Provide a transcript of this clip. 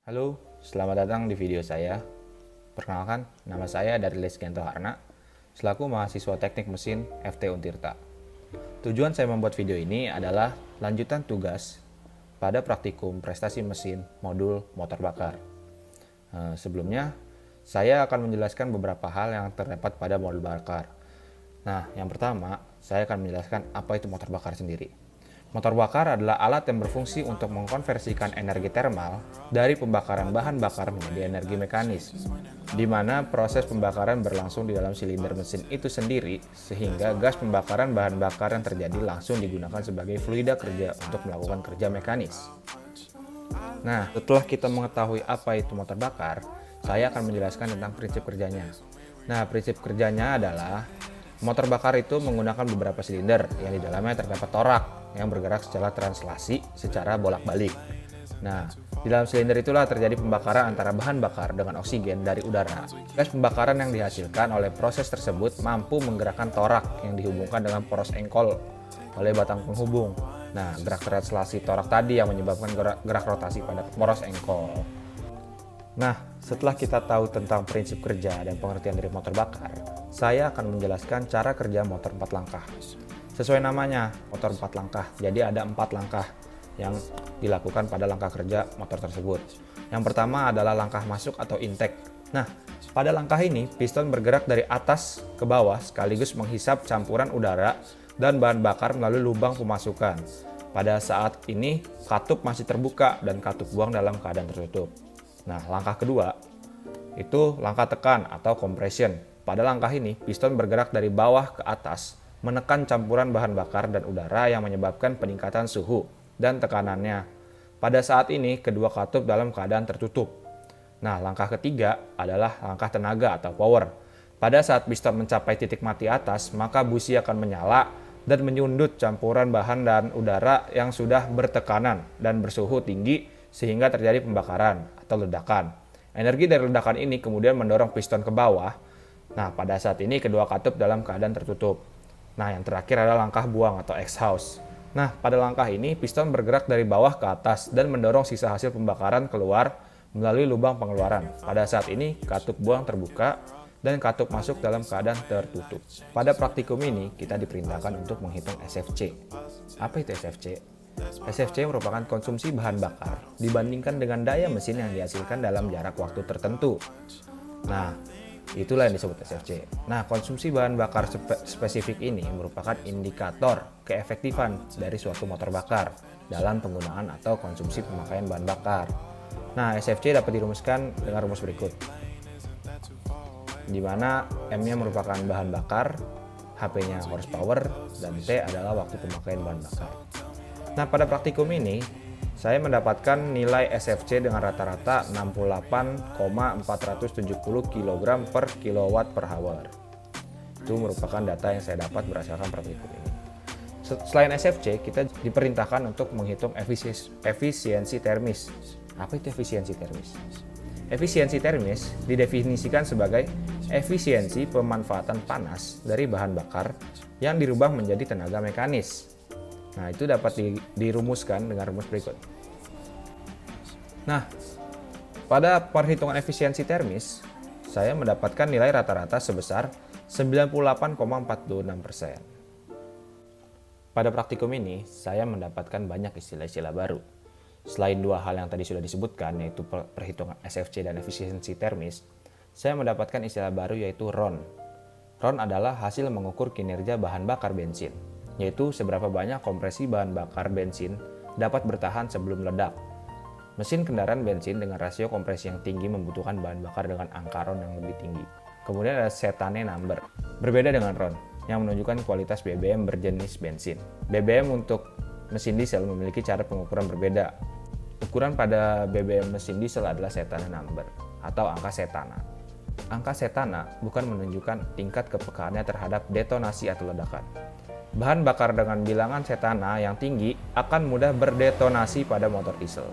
Halo, selamat datang di video saya. Perkenalkan, nama saya Darlis Gento Harna, selaku mahasiswa teknik mesin FT Untirta. Tujuan saya membuat video ini adalah lanjutan tugas pada praktikum prestasi mesin modul motor bakar. Sebelumnya, saya akan menjelaskan beberapa hal yang terdapat pada modul bakar. Nah, yang pertama, saya akan menjelaskan apa itu motor bakar sendiri. Motor bakar adalah alat yang berfungsi untuk mengkonversikan energi termal dari pembakaran bahan bakar menjadi energi mekanis, di mana proses pembakaran berlangsung di dalam silinder mesin itu sendiri, sehingga gas pembakaran bahan bakar yang terjadi langsung digunakan sebagai fluida kerja untuk melakukan kerja mekanis. Nah, setelah kita mengetahui apa itu motor bakar, saya akan menjelaskan tentang prinsip kerjanya. Nah, prinsip kerjanya adalah motor bakar itu menggunakan beberapa silinder yang di dalamnya terdapat torak yang bergerak secara translasi secara bolak-balik. Nah, di dalam silinder itulah terjadi pembakaran antara bahan bakar dengan oksigen dari udara. Gas pembakaran yang dihasilkan oleh proses tersebut mampu menggerakkan torak yang dihubungkan dengan poros engkol oleh batang penghubung. Nah, gerak translasi torak tadi yang menyebabkan gerak rotasi pada poros engkol. Nah, setelah kita tahu tentang prinsip kerja dan pengertian dari motor bakar, saya akan menjelaskan cara kerja motor 4 langkah. Sesuai namanya, motor 4 langkah. Jadi ada 4 langkah yang dilakukan pada langkah kerja motor tersebut. Yang pertama adalah langkah masuk atau intake. Nah, pada langkah ini, piston bergerak dari atas ke bawah sekaligus menghisap campuran udara dan bahan bakar melalui lubang pemasukan. Pada saat ini, katup masih terbuka dan katup buang dalam keadaan tertutup. Nah, langkah kedua, itu langkah tekan atau compression. Pada langkah ini, piston bergerak dari bawah ke atas, menekan campuran bahan bakar dan udara yang menyebabkan peningkatan suhu dan tekanannya. Pada saat ini, kedua katup dalam keadaan tertutup. Nah, langkah ketiga adalah langkah tenaga atau power. Pada saat piston mencapai titik mati atas, maka busi akan menyala dan menyundut campuran bahan dan udara yang sudah bertekanan dan bersuhu tinggi sehingga terjadi pembakaran atau ledakan. Energi dari ledakan ini kemudian mendorong piston ke bawah. Nah, pada saat ini kedua katup dalam keadaan tertutup. Nah, yang terakhir adalah langkah buang atau exhaust. Nah, pada langkah ini piston bergerak dari bawah ke atas dan mendorong sisa hasil pembakaran keluar melalui lubang pengeluaran. Pada saat ini katup buang terbuka dan katup masuk dalam keadaan tertutup. Pada praktikum ini kita diperintahkan untuk menghitung SFC. Apa itu SFC? SFC merupakan konsumsi bahan bakar dibandingkan dengan daya mesin yang dihasilkan dalam jarak waktu tertentu. Nah, itulah yang disebut SFC. Nah, konsumsi bahan bakar spesifik ini merupakan indikator keefektifan dari suatu motor bakar dalam penggunaan atau konsumsi pemakaian bahan bakar. Nah, SFC dapat dirumuskan dengan rumus berikut, di mana M-nya merupakan bahan bakar, H-nya horsepower, dan T adalah waktu pemakaian bahan bakar. Nah, pada praktikum ini, saya mendapatkan nilai SFC dengan rata-rata 68,470 kg per kilowatt per hour. Itu merupakan data yang saya dapat berdasarkan praktikum ini. Selain SFC, kita diperintahkan untuk menghitung efisiensi termis. Apa itu efisiensi termis? Efisiensi termis didefinisikan sebagai efisiensi pemanfaatan panas dari bahan bakar yang dirubah menjadi tenaga mekanis. Nah, itu dapat dirumuskan dengan rumus berikut. Nah, pada perhitungan efisiensi termis, saya mendapatkan nilai rata-rata sebesar 98,46%. Pada praktikum ini, saya mendapatkan banyak istilah-istilah baru. Selain dua hal yang tadi sudah disebutkan, yaitu perhitungan SFC dan efisiensi termis, saya mendapatkan istilah baru yaitu RON. RON adalah hasil mengukur kinerja bahan bakar bensin, yaitu seberapa banyak kompresi bahan bakar bensin dapat bertahan sebelum meledak. Mesin kendaraan bensin dengan rasio kompresi yang tinggi membutuhkan bahan bakar dengan angka RON yang lebih tinggi. Kemudian ada cetane number. Berbeda dengan RON, yang menunjukkan kualitas BBM berjenis bensin. BBM untuk mesin diesel memiliki cara pengukuran berbeda. Ukuran pada BBM mesin diesel adalah cetane number atau angka cetana. Angka cetana bukan menunjukkan tingkat kepekaannya terhadap detonasi atau ledakan. Bahan bakar dengan bilangan cetana yang tinggi akan mudah berdetonasi pada motor diesel.